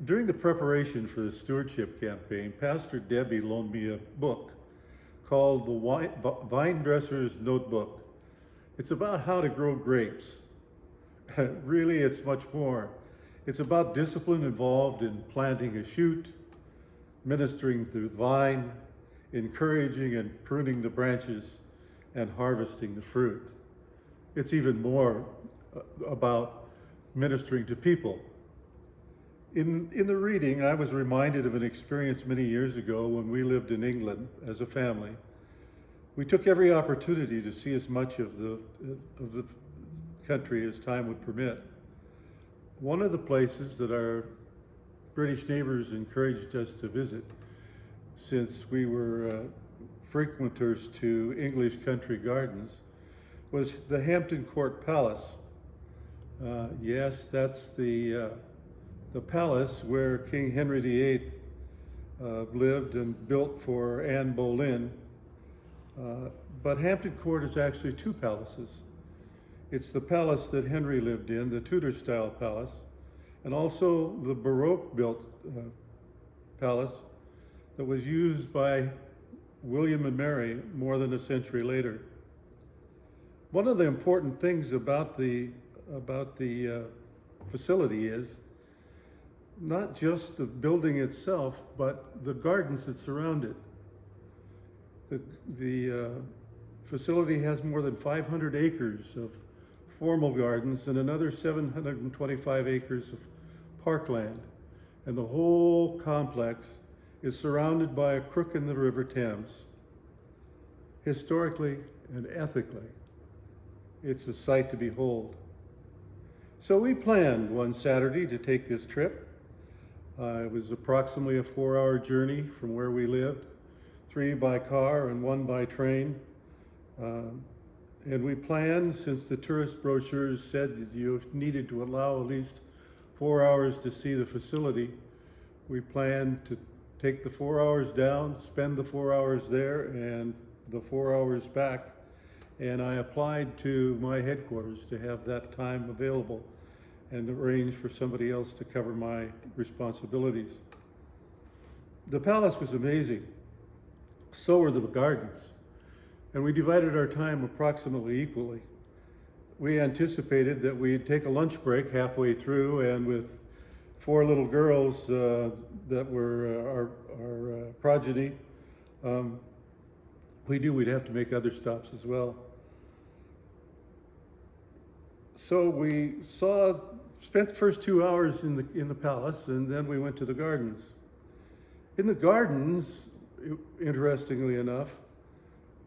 During the preparation for the stewardship campaign, Pastor Debbie loaned me a book called The Vine Dresser's Notebook. It's about how to grow grapes. Really, it's much more. It's about discipline involved in planting a shoot, ministering through the vine, encouraging and pruning the branches, and harvesting the fruit. It's even more about ministering to people. In the reading, I was reminded of an experience many years ago when we lived in England as a family. We took every opportunity to see as much of the country as time would permit. One of the places that our British neighbors encouraged us to visit, since we were frequenters to English country gardens, was the Hampton Court Palace. Yes, that's the palace where King Henry VIII lived and built for Anne Boleyn. But Hampton Court is actually two palaces. It's the palace that Henry lived in, the Tudor-style palace, and also the Baroque-built palace that was used by William and Mary more than a century later. One of the important things about the facility is not just the building itself, but the gardens that surround it. The facility has more than 500 acres of formal gardens and another 725 acres of parkland. And the whole complex is surrounded by a crook in the River Thames. Historically and ethically, it's a sight to behold. So we planned one Saturday to take this trip. It was approximately a 4-hour journey from where we lived, 3 by car and 1 by train. And we planned, since the tourist brochures said that you needed to allow at least 4 hours to see the facility, we planned to take the 4 hours down, spend the 4 hours there, and the 4 hours back. And I applied to my headquarters to have that time available and arrange for somebody else to cover my responsibilities. The palace was amazing. So were the gardens. And we divided our time approximately equally. We anticipated that we'd take a lunch break halfway through, and with 4 little girls that were our progeny, we knew we'd have to make other stops as well. So we spent the first 2 hours in the palace, and then we went to the gardens. In the gardens, interestingly enough,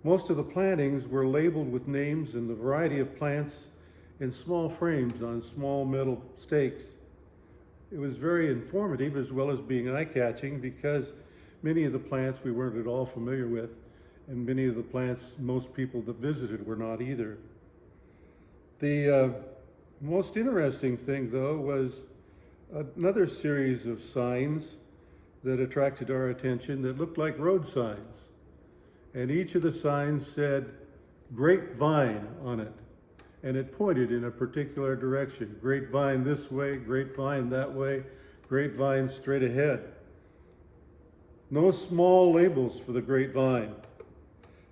most of the plantings were labeled with names and the variety of plants in small frames on small metal stakes. It was very informative as well as being eye-catching, because many of the plants we weren't at all familiar with, and many of the plants most people that visited were not either. The most interesting thing, though, was another series of signs that attracted our attention that looked like road signs. And each of the signs said grapevine on it, and it pointed in a particular direction. Grapevine this way, grapevine that way, grapevine straight ahead. No small labels for the grapevine.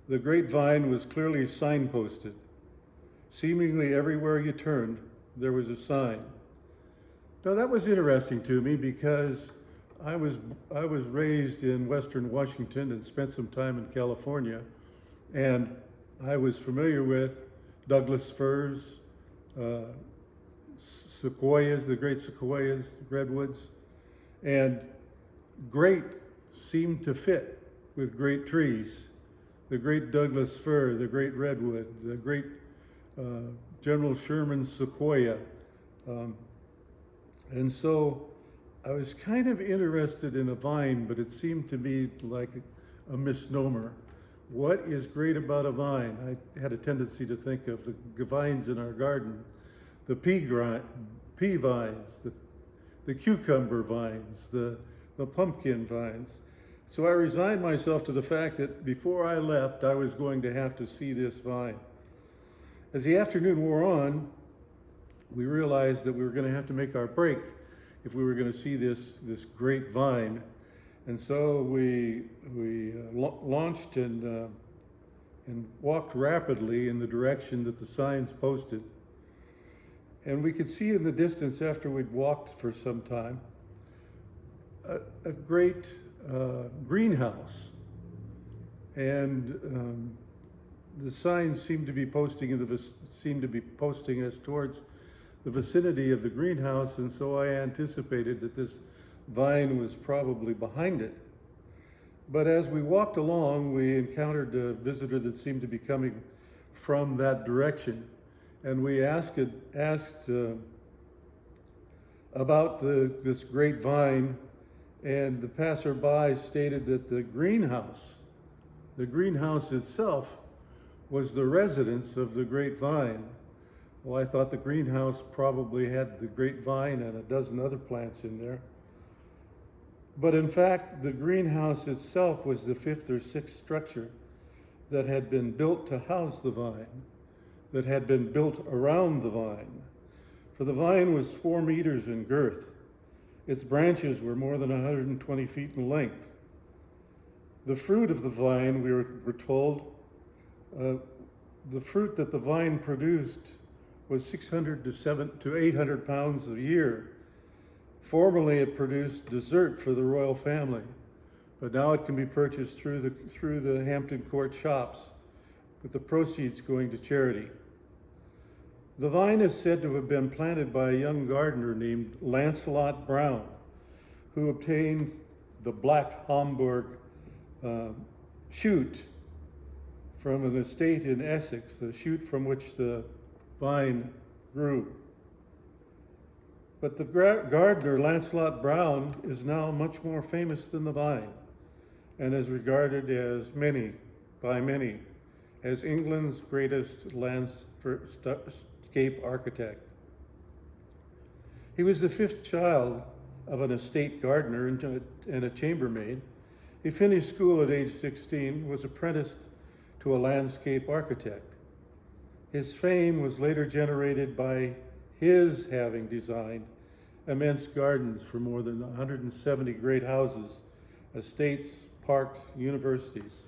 The grapevine was clearly signposted. Seemingly everywhere you turned, there was a sign. Now that was interesting to me, because I was raised in Western Washington and spent some time in California, and I was familiar with Douglas firs, sequoias, the great sequoias, redwoods, and great seemed to fit with great trees. The great Douglas fir, the great redwood, the great General Sherman sequoia. And so I was kind of interested in a vine, but it seemed to me like a misnomer. What is great about a vine? I had a tendency to think of the vines in our garden, the pea vines, the cucumber vines, the pumpkin vines. So I resigned myself to the fact that before I left, I was going to have to see this vine. As the afternoon wore on, we realized that we were going to have to make our break if we were going to see this great vine. And so we launched and walked rapidly in the direction that the signs posted. And we could see in the distance, after we'd walked for some time, a great greenhouse. And the signs seemed to be posting us towards the vicinity of the greenhouse, and so I anticipated that this vine was probably behind it. But as we walked along, we encountered a visitor that seemed to be coming from that direction, and we asked about this great vine, and the passerby stated that the greenhouse itself was the residence of the grapevine. Well, I thought the greenhouse probably had the grapevine and a dozen other plants in there. But in fact, the greenhouse itself was the fifth or sixth structure that had been built to house the vine, that had been built around the vine. For the vine was 4 meters in girth. Its branches were more than 120 feet in length. The fruit of the vine, we were told, the fruit that the vine produced was 600 to 800 pounds a year. Formerly, it produced dessert for the royal family, but now it can be purchased through the Hampton Court shops, with the proceeds going to charity. The vine is said to have been planted by a young gardener named Lancelot Brown, who obtained the Black Hamburg shoot from an estate in Essex, the shoot from which the vine grew. But the gardener, Lancelot Brown, is now much more famous than the vine, and is regarded by many as England's greatest landscape architect. He was the fifth child of an estate gardener and a chambermaid. He finished school at age 16, was apprenticed to a landscape architect. His fame was later generated by his having designed immense gardens for more than 170 great houses, estates, parks, universities.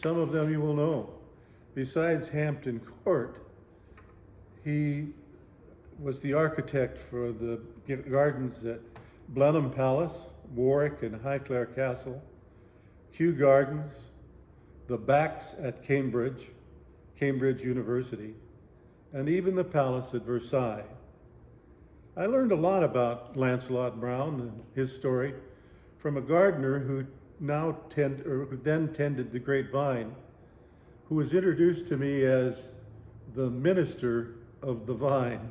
Some of them you will know. Besides Hampton Court, he was the architect for the gardens at Blenheim Palace, Warwick and Highclere Castle, Kew Gardens, the Backs at Cambridge University, and even the palace at Versailles. I learned a lot about Lancelot Brown and his story from a gardener who then tended the grapevine, who was introduced to me as the minister of the vine.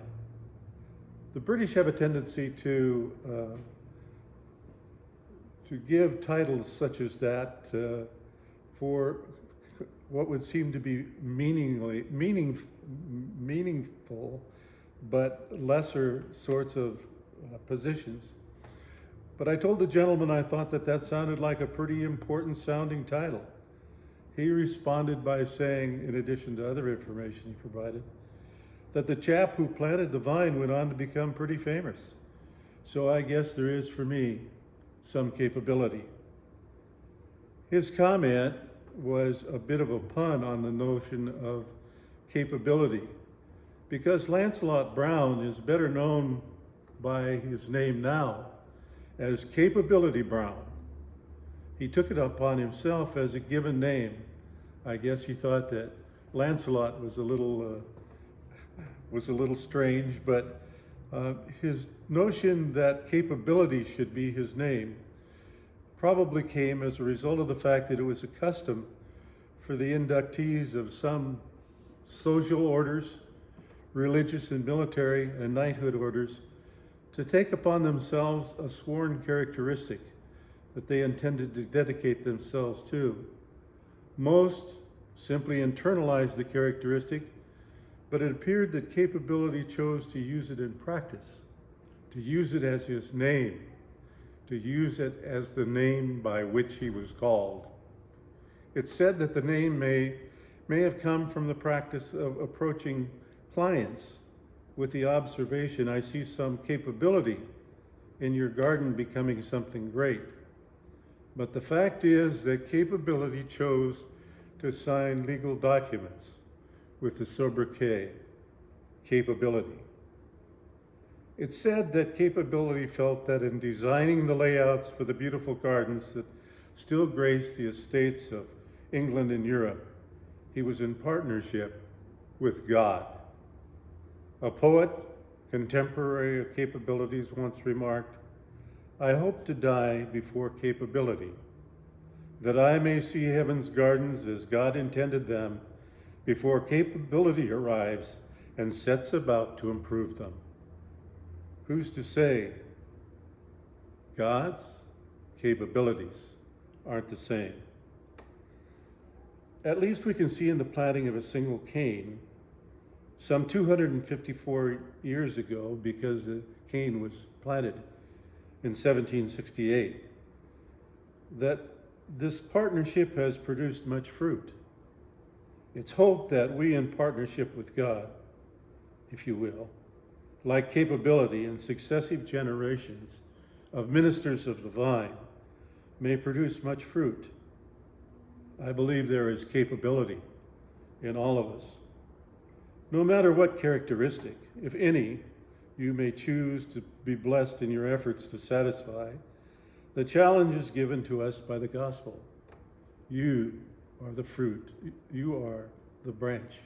The British have a tendency to give titles such as that for what would seem to be meaningful, but lesser sorts of positions. But I told the gentleman I thought that sounded like a pretty important sounding title. He responded by saying, in addition to other information he provided, that the chap who planted the vine went on to become pretty famous. So I guess there is, for me, some capability. His comment was a bit of a pun on the notion of capability, because Lancelot Brown is better known by his name now as Capability Brown. He took it upon himself as a given name. I guess he thought that Lancelot was a little strange, but his notion that capability should be his name probably came as a result of the fact that it was a custom for the inductees of some social orders, religious and military and knighthood orders, to take upon themselves a sworn characteristic that they intended to dedicate themselves to. Most simply internalized the characteristic, but it appeared that capability chose to use it in practice, to use it as his name, to use it as the name by which he was called. It's said that the name may have come from the practice of approaching clients with the observation, I see some capability in your garden becoming something great. But the fact is that capability chose to sign legal documents with the sobriquet, capability. It's said that capability felt that in designing the layouts for the beautiful gardens that still grace the estates of England and Europe, he was in partnership with God. A poet, contemporary of capabilities, once remarked, "I hope to die before capability, that I may see heaven's gardens as God intended them before capability arrives and sets about to improve them." Who's to say God's capabilities aren't the same? At least we can see in the planting of a single cane some 254 years ago, because the cane was planted in 1768, that this partnership has produced much fruit. It's hoped that we, in partnership with God, if you will, like capability in successive generations of ministers of the vine, may produce much fruit. I believe there is capability in all of us. No matter what characteristic, if any, you may choose to be blessed in your efforts to satisfy, the challenge is given to us by the gospel. You are the fruit. You are the branch.